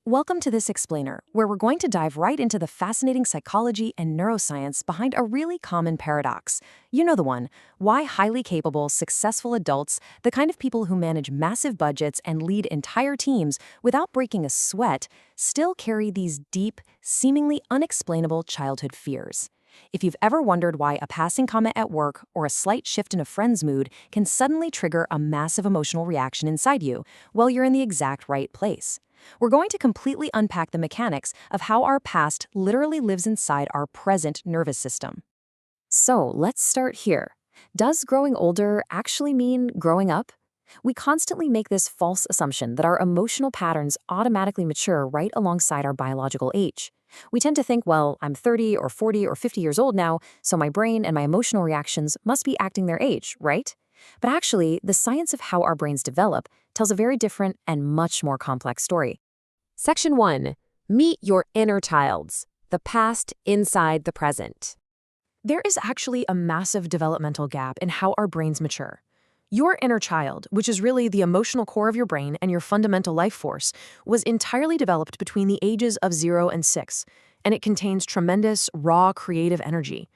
Welcome to this explainer, where we're going to dive right into the fascinating psychology and neuroscience behind a really common paradox. You know the one: why highly capable, successful adults, the kind of people who manage massive budgets and lead entire teams without breaking a sweat, still carry these deep, seemingly unexplainable childhood fears. If you've ever wondered why a passing comment at work or a slight shift in a friend's mood can suddenly trigger a massive emotional reaction inside you, well, you're in the exact right place. We're going to completely unpack the mechanics of how our past literally lives inside our present nervous system. So let's start here. Does growing older actually mean growing up? We constantly make this false assumption that our emotional patterns automatically mature right alongside our biological age. We tend to think, well, I'm 30 or 40 or 50 years old now, so my brain and my emotional reactions must be acting their age, right? But actually, the science of how our brains develop tells a very different and much more complex story. Section 1. Meet your inner childs, the past inside the present. There is actually a massive developmental gap in how our brains mature. Your inner child, which is really the emotional core of your brain and your fundamental life force, was entirely developed between the ages of 0 and 6, and it contains tremendous, raw, creative energy.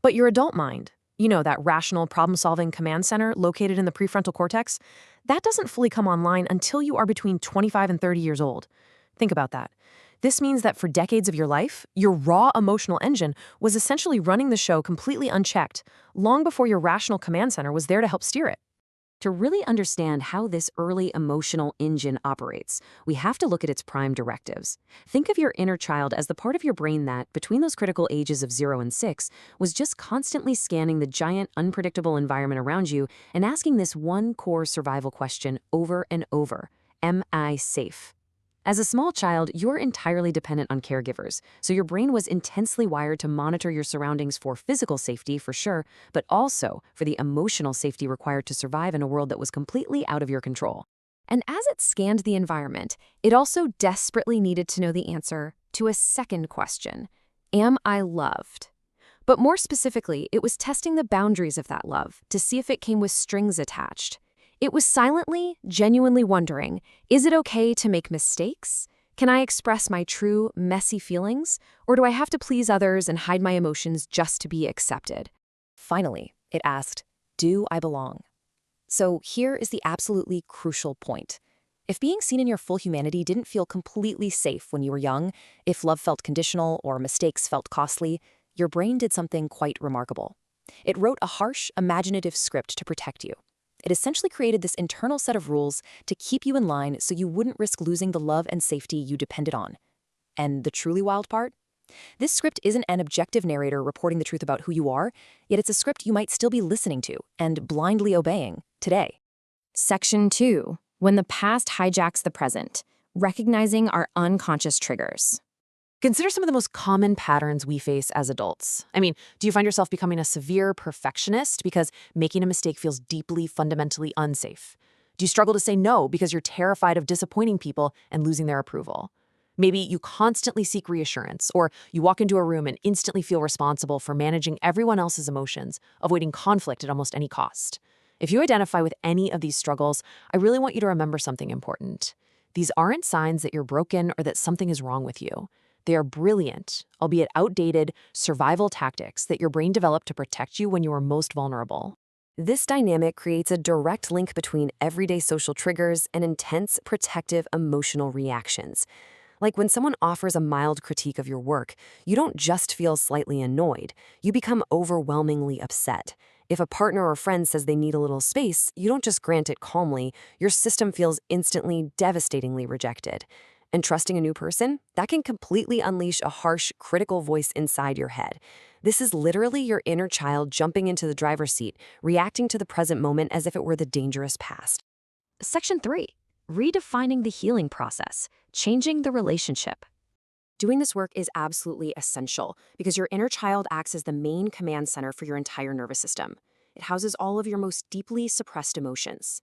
But your adult mind, that rational problem-solving command center located in the prefrontal cortex, that doesn't fully come online until you are between 25 and 30 years old. Think about that. This means that for decades of your life, your raw emotional engine was essentially running the show completely unchecked, long before your rational command center was there to help steer it. To really understand how this early emotional engine operates, we have to look at its prime directives. Think of your inner child as the part of your brain that, between those critical ages of 0 and 6, was just constantly scanning the giant, unpredictable environment around you and asking this one core survival question over and over: am I safe? As a small child, you're entirely dependent on caregivers, so your brain was intensely wired to monitor your surroundings for physical safety, for sure, but also for the emotional safety required to survive in a world that was completely out of your control. And as it scanned the environment, it also desperately needed to know the answer to a second question: am I loved? But more specifically, it was testing the boundaries of that love to see if it came with strings attached. It was silently, genuinely wondering, is it okay to make mistakes? Can I express my true, messy feelings? Or do I have to please others and hide my emotions just to be accepted? Finally, it asked, do I belong? So here is the absolutely crucial point. If being seen in your full humanity didn't feel completely safe when you were young, if love felt conditional or mistakes felt costly, your brain did something quite remarkable. It wrote a harsh, imaginative script to protect you. It essentially created this internal set of rules to keep you in line so you wouldn't risk losing the love and safety you depended on. And the truly wild part? This script isn't an objective narrator reporting the truth about who you are, yet it's a script you might still be listening to and blindly obeying today. Section 2. When the past hijacks the present, recognizing our unconscious triggers. Consider some of the most common patterns we face as adults. Do you find yourself becoming a severe perfectionist because making a mistake feels deeply, fundamentally unsafe? Do you struggle to say no because you're terrified of disappointing people and losing their approval? Maybe you constantly seek reassurance, or you walk into a room and instantly feel responsible for managing everyone else's emotions, avoiding conflict at almost any cost. If you identify with any of these struggles, I really want you to remember something important. These aren't signs that you're broken or that something is wrong with you. They are brilliant, albeit outdated, survival tactics that your brain developed to protect you when you were most vulnerable. This dynamic creates a direct link between everyday social triggers and intense, protective emotional reactions. Like when someone offers a mild critique of your work, you don't just feel slightly annoyed, you become overwhelmingly upset. If a partner or friend says they need a little space, you don't just grant it calmly, your system feels instantly, devastatingly rejected. And trusting a new person, that can completely unleash a harsh, critical voice inside your head. This is literally your inner child jumping into the driver's seat, reacting to the present moment as if it were the dangerous past. Section 3. Redefining the healing process, changing the relationship. Doing this work is absolutely essential because your inner child acts as the main command center for your entire nervous system. It houses all of your most deeply suppressed emotions.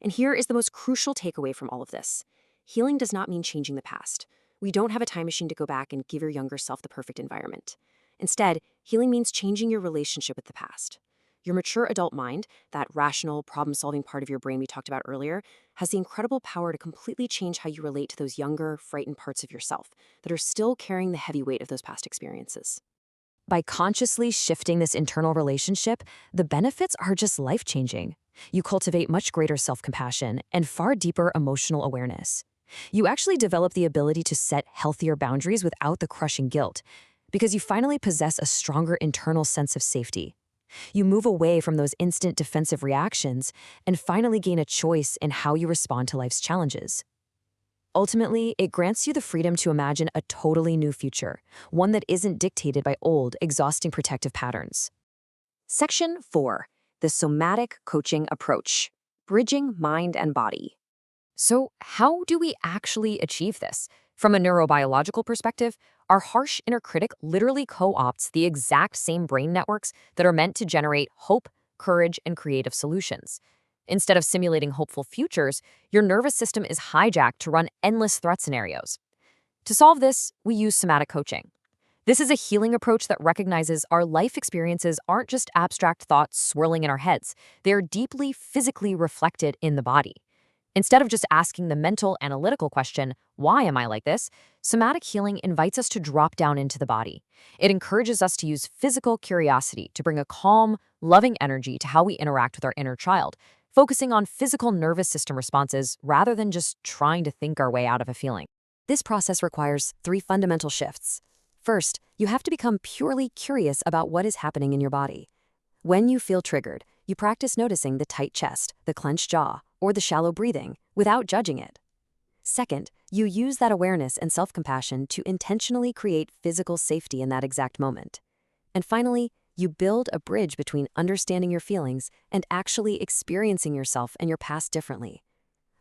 And here is the most crucial takeaway from all of this. Healing does not mean changing the past. We don't have a time machine to go back and give your younger self the perfect environment. Instead, healing means changing your relationship with the past. Your mature adult mind, that rational, problem solving part of your brain we talked about earlier, has the incredible power to completely change how you relate to those younger, frightened parts of yourself that are still carrying the heavy weight of those past experiences. By consciously shifting this internal relationship, the benefits are just life changing. You cultivate much greater self compassion and far deeper emotional awareness. You actually develop the ability to set healthier boundaries without the crushing guilt, because you finally possess a stronger internal sense of safety. You move away from those instant defensive reactions and finally gain a choice in how you respond to life's challenges. Ultimately, it grants you the freedom to imagine a totally new future, one that isn't dictated by old, exhausting protective patterns. Section 4. The Somatic Coaching Approach. Bridging Mind and Body. So, how do we actually achieve this? From a neurobiological perspective, our harsh inner critic literally co-opts the exact same brain networks that are meant to generate hope, courage, and creative solutions. Instead of simulating hopeful futures, your nervous system is hijacked to run endless threat scenarios. To solve this, we use somatic coaching. This is a healing approach that recognizes our life experiences aren't just abstract thoughts swirling in our heads, they are deeply physically reflected in the body. Instead of just asking the mental, analytical question, why am I like this? Somatic healing invites us to drop down into the body. It encourages us to use physical curiosity to bring a calm, loving energy to how we interact with our inner child, focusing on physical nervous system responses rather than just trying to think our way out of a feeling. This process requires 3 fundamental shifts. First, you have to become purely curious about what is happening in your body. When you feel triggered, you practice noticing the tight chest, the clenched jaw, or the shallow breathing without judging it. Second, you use that awareness and self-compassion to intentionally create physical safety in that exact moment. And finally, you build a bridge between understanding your feelings and actually experiencing yourself and your past differently.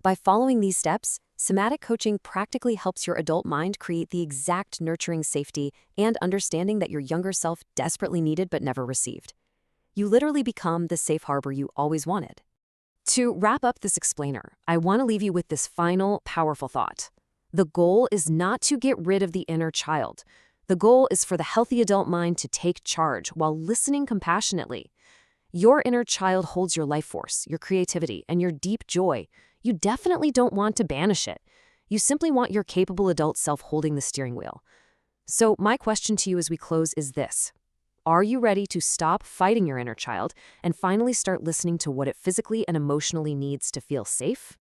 By following these steps, somatic coaching practically helps your adult mind create the exact nurturing safety and understanding that your younger self desperately needed but never received. You literally become the safe harbor you always wanted. To wrap up this explainer, I want to leave you with this final, powerful thought. The goal is not to get rid of the inner child. The goal is for the healthy adult mind to take charge while listening compassionately. Your inner child holds your life force, your creativity, and your deep joy. You definitely don't want to banish it. You simply want your capable adult self holding the steering wheel. So my question to you as we close is this. Are you ready to stop fighting your inner child and finally start listening to what it physically and emotionally needs to feel safe?